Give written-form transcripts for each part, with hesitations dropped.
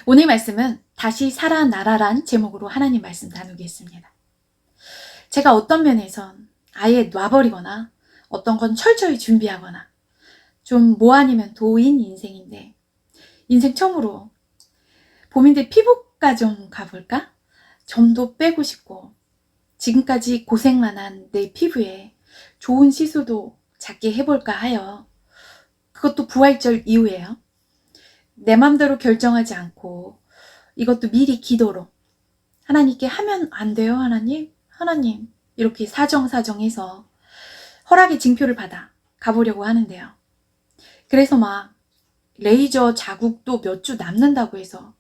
오늘 말씀은 다시 살아나라란 제목으로 하나님 말씀 나누겠습니다. 제가 어떤 면에선 아예 놔버리거나 어떤 건 철저히 준비하거나 좀 뭐 아니면 도인 인생인데, 인생 처음으로 봄인데 피부과 좀 가볼까? 점도 빼고 싶고 지금까지 고생만 한 내 피부에 좋은 시술도 작게 해볼까 하여, 그것도 부활절 이후에요. 내 맘대로 결정하지 않고 이것도 미리 기도로 하나님께 하면 안 돼요 하나님? 하나님 이렇게 사정해서 허락의 징표를 받아 가보려고 하는데요. 그래서 막 레이저 자국도 몇 주 남는다고 해서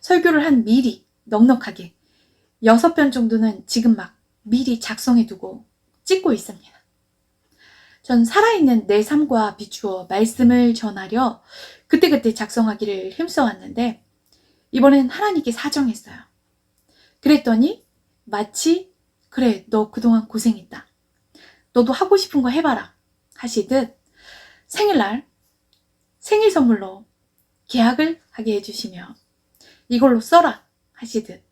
설교를 한 미리 넉넉하게 6편 정도는 지금 막 미리 작성해두고 찍고 있습니다. 전 살아있는 내 삶과 비추어 말씀을 전하려 그때그때 작성하기를 힘써왔는데, 이번엔 하나님께 사정했어요. 그랬더니 마치 그래 너 그동안 고생했다, 너도 하고 싶은 거 해봐라 하시듯 생일날 생일 선물로 계약을 하게 해주시며 이걸로 써라 하시듯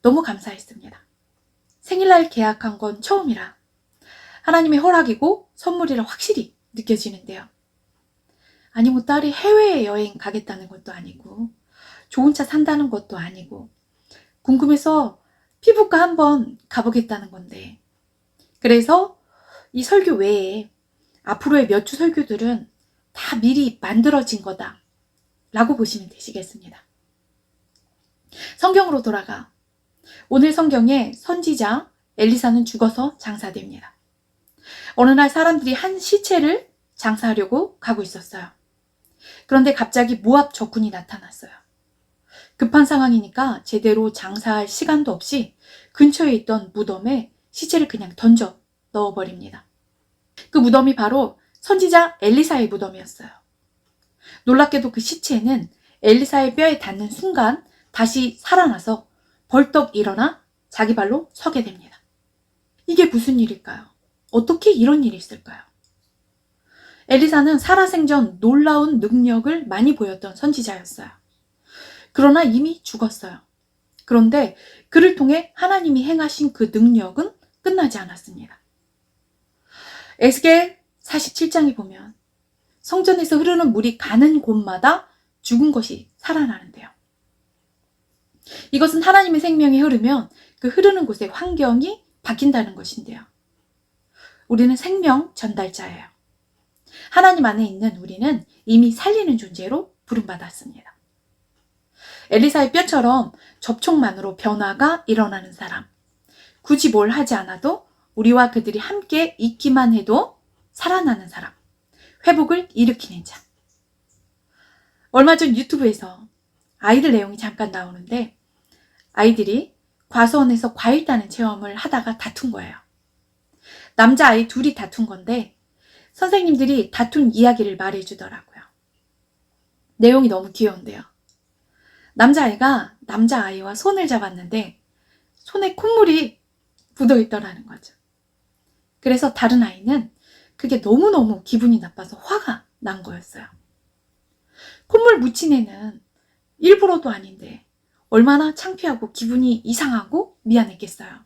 너무 감사했습니다. 생일날 계약한 건 처음이라 하나님의 허락이고 선물이라 확실히 느껴지는데요. 아니 뭐 딸이 해외여행 가겠다는 것도 아니고 좋은 차 산다는 것도 아니고 궁금해서 피부과 한번 가보겠다는 건데, 그래서 이 설교 외에 앞으로의 몇 주 설교들은 다 미리 만들어진 거다 라고 보시면 되시겠습니다. 성경으로 돌아가 오늘 성경에 선지자 엘리사는 죽어서 장사됩니다. 어느 날 사람들이 한 시체를 장사하려고 가고 있었어요. 그런데 갑자기 모압 적군이 나타났어요. 급한 상황이니까 제대로 장사할 시간도 없이 근처에 있던 무덤에 시체를 그냥 던져 넣어버립니다. 그 무덤이 바로 선지자 엘리사의 무덤이었어요. 놀랍게도 그 시체는 엘리사의 뼈에 닿는 순간 다시 살아나서 벌떡 일어나 자기 발로 서게 됩니다. 이게 무슨 일일까요? 어떻게 이런 일이 있을까요? 엘리사는 살아생전 놀라운 능력을 많이 보였던 선지자였어요. 그러나 이미 죽었어요. 그런데 그를 통해 하나님이 행하신 그 능력은 끝나지 않았습니다. 에스겔 47장에 보면 성전에서 흐르는 물이 가는 곳마다 죽은 것이 살아나는데요. 이것은 하나님의 생명이 흐르면 그 흐르는 곳의 환경이 바뀐다는 것인데요. 우리는 생명 전달자예요. 하나님 안에 있는 우리는 이미 살리는 존재로 부름받았습니다. 엘리사의 뼈처럼 접촉만으로 변화가 일어나는 사람, 굳이 뭘 하지 않아도 우리와 그들이 함께 있기만 해도 살아나는 사람, 회복을 일으키는 자. 얼마 전 유튜브에서 아이들 내용이 잠깐 나오는데, 아이들이 과수원에서 과일 따는 체험을 하다가 다툰 거예요. 남자아이 둘이 다툰 건데 선생님들이 다툰 이야기를 말해주더라고요. 내용이 너무 귀여운데요. 남자아이가 남자아이와 손을 잡았는데 손에 콧물이 묻어있더라는 거죠. 그래서 다른 아이는 그게 너무너무 기분이 나빠서 화가 난 거였어요. 콧물 묻힌 애는 일부러도 아닌데 얼마나 창피하고 기분이 이상하고 미안했겠어요.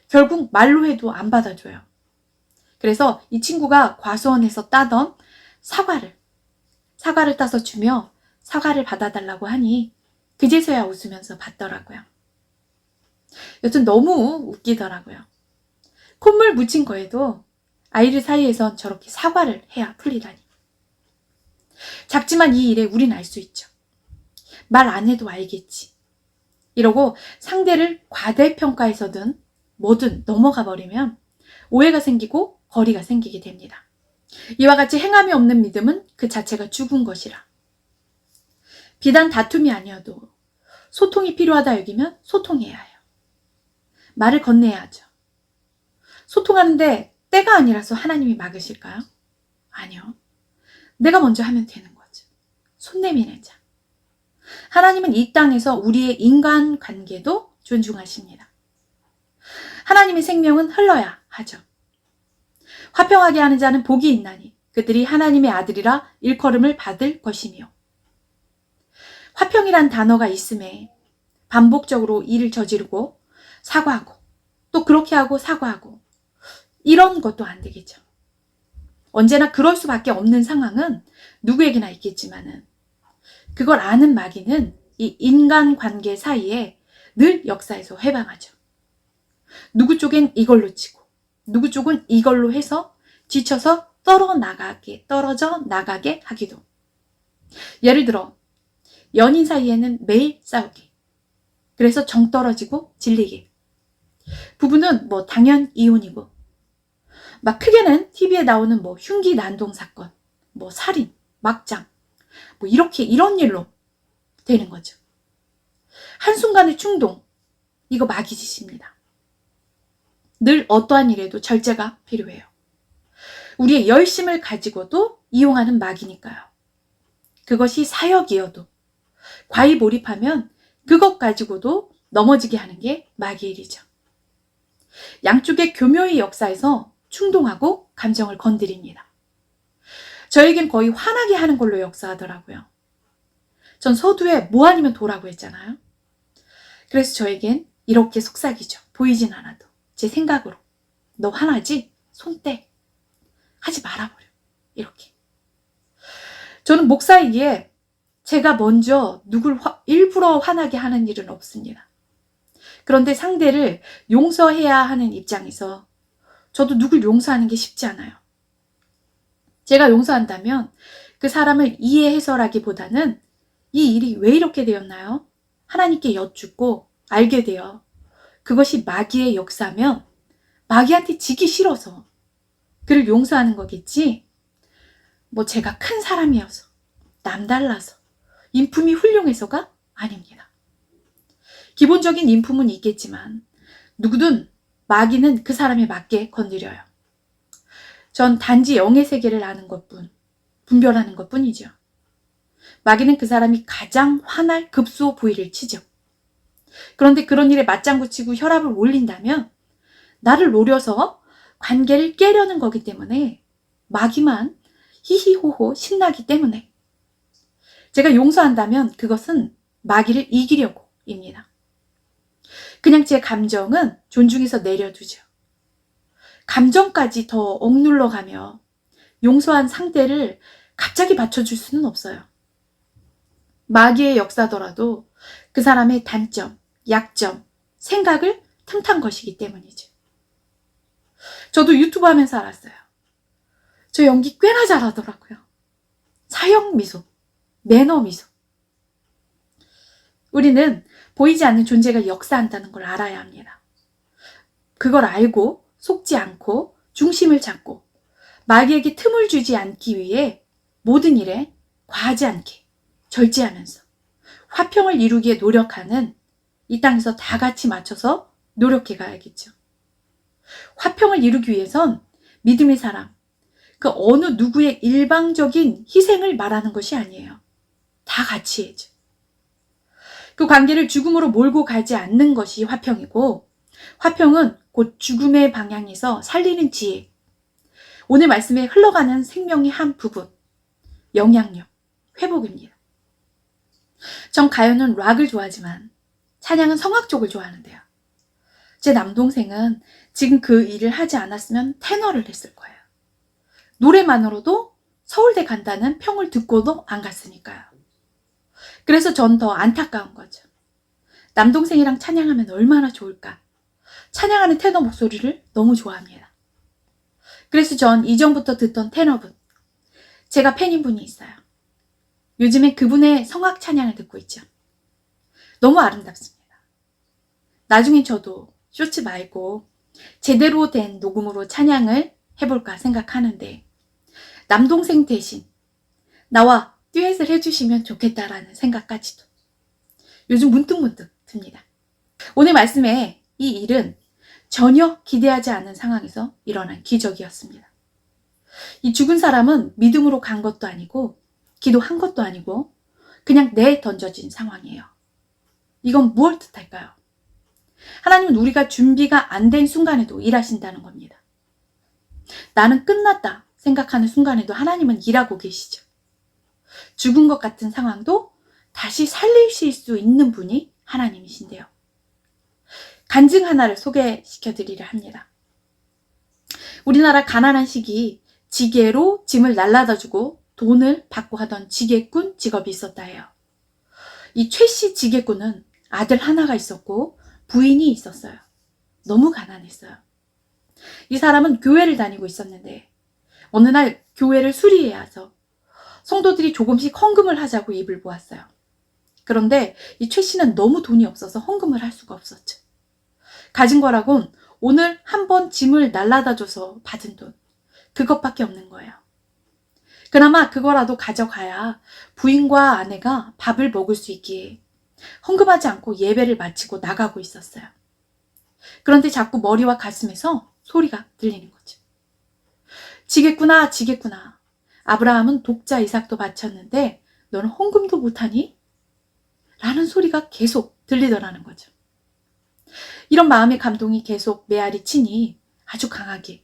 결국 말로 해도 안 받아줘요. 그래서 이 친구가 과수원에서 따던 사과를 따서 주며 사과를 받아달라고 하니 그제서야 웃으면서 받더라고요. 여튼 너무 웃기더라고요. 콧물 묻힌 거에도 아이들 사이에선 저렇게 사과를 해야 풀리다니. 작지만 이 일에 우린 알 수 있죠. 말 안 해도 알겠지. 이러고 상대를 과대평가해서든 뭐든 넘어가 버리면 오해가 생기고 거리가 생기게 됩니다. 이와 같이 행함이 없는 믿음은 그 자체가 죽은 것이라. 비단 다툼이 아니어도 소통이 필요하다 여기면 소통해야 해요. 말을 건네야 하죠. 소통하는데 때가 아니라서 하나님이 막으실까요? 아니요. 내가 먼저 하면 되는 거죠. 손 내미는 자. 하나님은 이 땅에서 우리의 인간관계도 존중하십니다. 하나님의 생명은 흘러야 하죠. 화평하게 하는 자는 복이 있나니 그들이 하나님의 아들이라 일컬음을 받을 것이며, 화평이란 단어가 있음에 반복적으로 일을 저지르고 사과하고 또 그렇게 하고 사과하고 이런 것도 안 되겠죠. 언제나 그럴 수밖에 없는 상황은 누구에게나 있겠지만은 그걸 아는 마귀는 이 인간관계 사이에 늘 역사에서 회방하죠. 누구 쪽엔 이걸로 치고 누구 쪽은 이걸로 해서 지쳐서 떨어져 나가게 하기도. 예를 들어 연인 사이에는 매일 싸우게. 그래서 정 떨어지고 질리게. 부부는 뭐 당연 이혼이고 막 크게는 TV에 나오는 뭐 흉기 난동 사건, 뭐 살인, 막장 뭐 이렇게 이런 일로 되는 거죠. 한순간의 충동, 이거 마귀 짓입니다. 늘 어떠한 일에도 절제가 필요해요. 우리의 열심을 가지고도 이용하는 마귀니까요. 그것이 사역이어도 과히 몰입하면 그것 가지고도 넘어지게 하는 게 마귀의 일이죠. 양쪽의 교묘의 역사에서 충동하고 감정을 건드립니다. 저에겐 거의 화나게 하는 걸로 역사하더라고요. 전 서두에 뭐 아니면 도라고 했잖아요. 그래서 저에겐 이렇게 속삭이죠. 보이진 않아도 제 생각으로. 너 화나지? 손 떼. 하지 말아버려. 이렇게. 저는 목사이기에 제가 먼저 누굴 일부러 화나게 하는 일은 없습니다. 그런데 상대를 용서해야 하는 입장에서 저도 누굴 용서하는 게 쉽지 않아요. 제가 용서한다면 그 사람을 이해해서라기보다는 이 일이 왜 이렇게 되었나요? 하나님께 여쭙고 알게 되어 그것이 마귀의 역사면 마귀한테 지기 싫어서 그를 용서하는 거겠지. 뭐 제가 큰 사람이어서 남달라서 인품이 훌륭해서가 아닙니다. 기본적인 인품은 있겠지만 누구든 마귀는 그 사람에 맞게 건드려요. 전 단지 영의 세계를 아는 것뿐, 분별하는 것뿐이죠. 마귀는 그 사람이 가장 화날 급소 부위를 치죠. 그런데 그런 일에 맞장구 치고 혈압을 올린다면 나를 노려서 관계를 깨려는 거기 때문에 마귀만 히히호호 신나기 때문에 제가 용서한다면 그것은 마귀를 이기려고입니다. 그냥 제 감정은 존중해서 내려두죠. 감정까지 더 억눌러가며 용서한 상대를 갑자기 받쳐줄 수는 없어요. 마귀의 역사더라도 그 사람의 단점, 약점, 생각을 틈탄 것이기 때문이죠. 저도 유튜브 하면서 알았어요. 저 연기 꽤나 잘하더라고요. 사형 미소, 매너 미소. 우리는 보이지 않는 존재가 역사한다는 걸 알아야 합니다. 그걸 알고 속지 않고 중심을 잡고 마귀에게 틈을 주지 않기 위해 모든 일에 과하지 않게 절제하면서 화평을 이루기에 노력하는 이 땅에서 다 같이 맞춰서 노력해 가야겠죠. 화평을 이루기 위해선 믿음의 사람, 그 어느 누구의 일방적인 희생을 말하는 것이 아니에요. 다 같이 해야죠. 그 관계를 죽음으로 몰고 가지 않는 것이 화평이고, 화평은 곧 죽음의 방향에서 살리는 지혜, 오늘 말씀에 흘러가는 생명의 한 부분, 영향력, 회복입니다. 전 가요는 락을 좋아하지만 찬양은 성악 쪽을 좋아하는데요. 제 남동생은 지금 그 일을 하지 않았으면 테너를 했을 거예요. 노래만으로도 서울대 간다는 평을 듣고도 안 갔으니까요. 그래서 전 더 안타까운 거죠. 남동생이랑 찬양하면 얼마나 좋을까. 찬양하는 테너 목소리를 너무 좋아합니다. 그래서 전 이전부터 듣던 테너분, 제가 팬인 분이 있어요. 요즘에 그분의 성악 찬양을 듣고 있죠. 너무 아름답습니다. 나중에 저도 쇼츠 말고 제대로 된 녹음으로 찬양을 해볼까 생각하는데 남동생 대신 나와 듀엣을 해주시면 좋겠다라는 생각까지도 요즘 문득문득 듭니다. 오늘 말씀에 이 일은 전혀 기대하지 않은 상황에서 일어난 기적이었습니다. 이 죽은 사람은 믿음으로 간 것도 아니고 기도한 것도 아니고 그냥 내던져진 상황이에요. 이건 무엇을 뜻할까요? 하나님은 우리가 준비가 안 된 순간에도 일하신다는 겁니다. 나는 끝났다 생각하는 순간에도 하나님은 일하고 계시죠. 죽은 것 같은 상황도 다시 살리실 수 있는 분이 하나님이신데요. 간증 하나를 소개시켜 드리려 합니다. 우리나라 가난한 시기 지게로 짐을 날라다 주고 돈을 받고 하던 지게꾼 직업이 있었다 해요. 이 최씨 지게꾼은 아들 하나가 있었고 부인이 있었어요. 너무 가난했어요. 이 사람은 교회를 다니고 있었는데 어느 날 교회를 수리해야 해서 성도들이 조금씩 헌금을 하자고 입을 모았어요. 그런데 이 최 씨는 너무 돈이 없어서 헌금을 할 수가 없었죠. 가진 거라곤 오늘 한번 짐을 날라다 줘서 받은 돈, 그것밖에 없는 거예요. 그나마 그거라도 가져가야 부인과 아내가 밥을 먹을 수 있기에 헌금하지 않고 예배를 마치고 나가고 있었어요. 그런데 자꾸 머리와 가슴에서 소리가 들리는 거죠. 지겠구나, 지겠구나. 아브라함은 독자 이삭도 바쳤는데 너는 헌금도 못하니? 라는 소리가 계속 들리더라는 거죠. 이런 마음의 감동이 계속 메아리 치니 아주 강하게.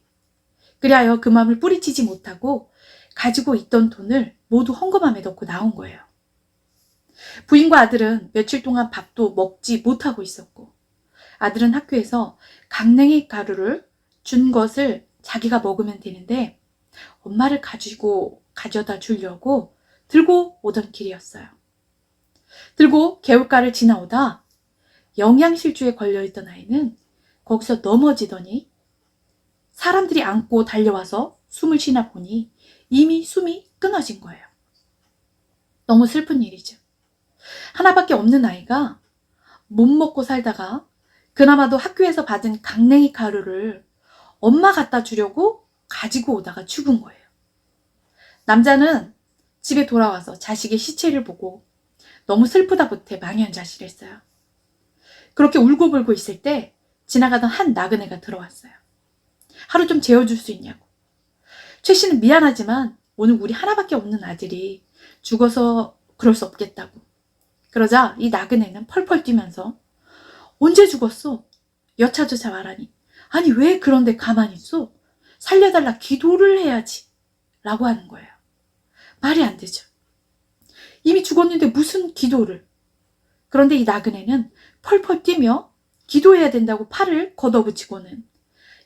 그리하여 그 마음을 뿌리치지 못하고 가지고 있던 돈을 모두 헌금함에 넣고 나온 거예요. 부인과 아들은 며칠 동안 밥도 먹지 못하고 있었고, 아들은 학교에서 강냉이 가루를 준 것을 자기가 먹으면 되는데 엄마를 가져다 주려고 들고 오던 길이었어요. 들고 개울가를 지나오다 영양실조에 걸려있던 아이는 거기서 넘어지더니 사람들이 안고 달려와서 숨을 쉬나 보니 이미 숨이 끊어진 거예요. 너무 슬픈 일이죠. 하나밖에 없는 아이가 못 먹고 살다가 그나마도 학교에서 받은 강냉이 가루를 엄마 갖다 주려고 가지고 오다가 죽은 거예요. 남자는 집에 돌아와서 자식의 시체를 보고 너무 슬프다 못해 망연자실했어요. 그렇게 울고불고 있을 때 지나가던 한 나그네가 들어왔어요. 하루 좀 재워줄 수 있냐고. 최 씨는 미안하지만 오늘 우리 하나밖에 없는 아들이 죽어서 그럴 수 없겠다고. 그러자 이 나그네는 펄펄 뛰면서 언제 죽었어? 여차저차 말하니 아니 왜 그런데 가만히 있어? 살려달라 기도를 해야지 라고 하는 거예요. 말이 안 되죠. 이미 죽었는데 무슨 기도를. 그런데 이 나그네는 펄펄 뛰며 기도해야 된다고 팔을 걷어붙이고는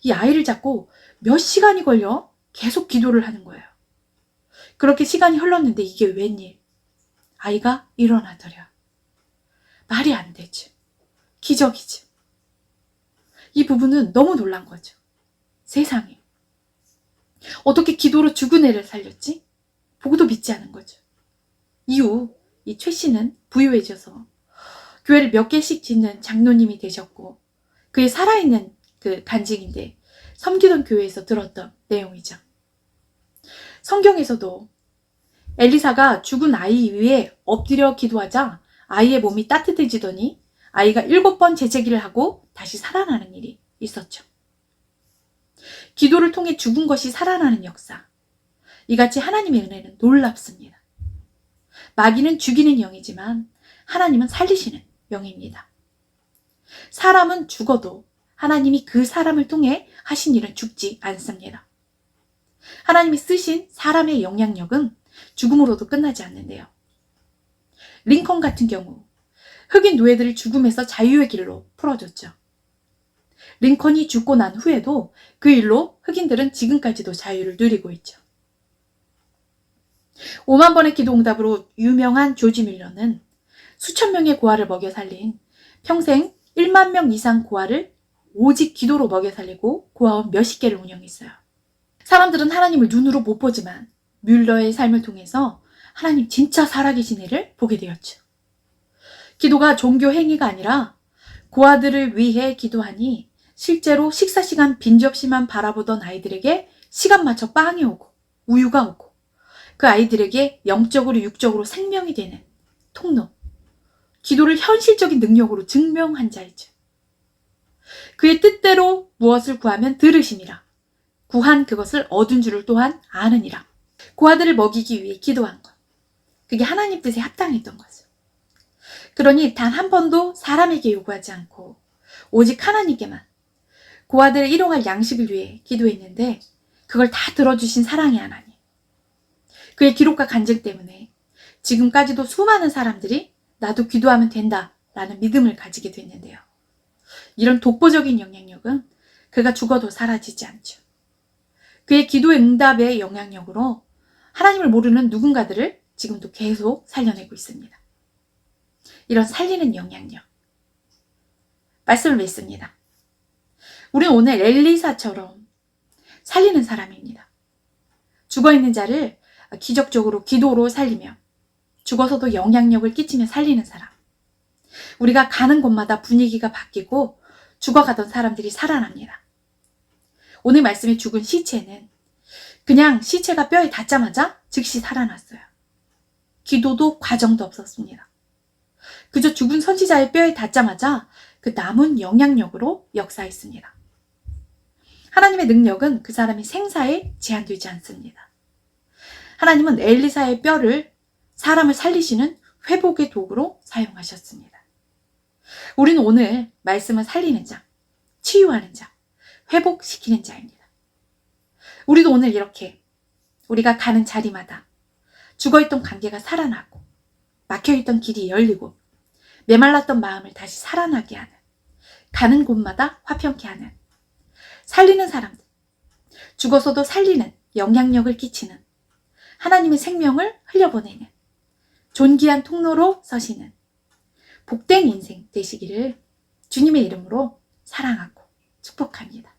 이 아이를 잡고 몇 시간이 걸려 계속 기도를 하는 거예요. 그렇게 시간이 흘렀는데 이게 웬일? 아이가 일어나더려. 말이 안 되죠. 기적이죠. 이 부부는 너무 놀란 거죠. 세상에. 어떻게 기도로 죽은 애를 살렸지? 보고도 믿지 않은 거죠. 이후 이 최 씨는 부유해져서 교회를 몇 개씩 짓는 장로님이 되셨고 그의 살아있는 그 간증인데 섬기던 교회에서 들었던 내용이죠. 성경에서도 엘리사가 죽은 아이 위에 엎드려 기도하자 아이의 몸이 따뜻해지더니 아이가 7번 재채기를 하고 다시 살아나는 일이 있었죠. 기도를 통해 죽은 것이 살아나는 역사. 이같이 하나님의 은혜는 놀랍습니다. 마귀는 죽이는 영이지만 하나님은 살리시는 영입니다. 사람은 죽어도 하나님이 그 사람을 통해 하신 일은 죽지 않습니다. 하나님이 쓰신 사람의 영향력은 죽음으로도 끝나지 않는데요. 링컨 같은 경우 흑인 노예들을 죽음에서 자유의 길로 풀어줬죠. 링컨이 죽고 난 후에도 그 일로 흑인들은 지금까지도 자유를 누리고 있죠. 5만 번의 기도 응답으로 유명한 조지 밀러는 수천 명의 고아를 먹여 살린 평생 1만 명 이상 고아를 오직 기도로 먹여 살리고 고아원 몇십 개를 운영했어요. 사람들은 하나님을 눈으로 못 보지만 뮬러의 삶을 통해서 하나님 진짜 살아계신 애를 보게 되었죠. 기도가 종교 행위가 아니라 고아들을 위해 기도하니 실제로 식사 시간 빈접시만 바라보던 아이들에게 시간 맞춰 빵이 오고 우유가 오고 그 아이들에게 영적으로 육적으로 생명이 되는 통로, 기도를 현실적인 능력으로 증명한 자이죠. 그의 뜻대로 무엇을 구하면 들으시니라. 구한 그것을 얻은 줄을 또한 아느니라. 고아들을 먹이기 위해 기도한 것. 그게 하나님 뜻에 합당했던 거죠. 그러니 단 한 번도 사람에게 요구하지 않고 오직 하나님께만 고아들을 일용할 양식을 위해 기도했는데 그걸 다 들어주신 사랑의 하나님. 그의 기록과 간증 때문에 지금까지도 수많은 사람들이 나도 기도하면 된다 라는 믿음을 가지게 됐는데요. 이런 독보적인 영향력은 그가 죽어도 사라지지 않죠. 그의 기도의 응답의 영향력으로 하나님을 모르는 누군가들을 지금도 계속 살려내고 있습니다. 이런 살리는 영향력. 말씀을 맺습니다. 우리는 오늘 엘리사처럼 살리는 사람입니다. 죽어있는 자를 기적적으로 기도로 살리며 죽어서도 영향력을 끼치며 살리는 사람. 우리가 가는 곳마다 분위기가 바뀌고 죽어가던 사람들이 살아납니다. 오늘 말씀의 죽은 시체는 그냥 시체가 뼈에 닿자마자 즉시 살아났어요. 기도도 과정도 없었습니다. 그저 죽은 선지자의 뼈에 닿자마자 그 남은 영향력으로 역사했습니다. 하나님의 능력은 그 사람의 생사에 제한되지 않습니다. 하나님은 엘리사의 뼈를 사람을 살리시는 회복의 도구로 사용하셨습니다. 우리는 오늘 말씀을 살리는 자, 치유하는 자, 회복시키는 자입니다. 우리도 오늘 이렇게 우리가 가는 자리마다 죽어있던 관계가 살아나고 막혀있던 길이 열리고 메말랐던 마음을 다시 살아나게 하는, 가는 곳마다 화평케 하는, 살리는 사람들, 죽어서도 살리는 영향력을 끼치는, 하나님의 생명을 흘려보내는 존귀한 통로로 서시는 복된 인생 되시기를 주님의 이름으로 사랑하고 축복합니다.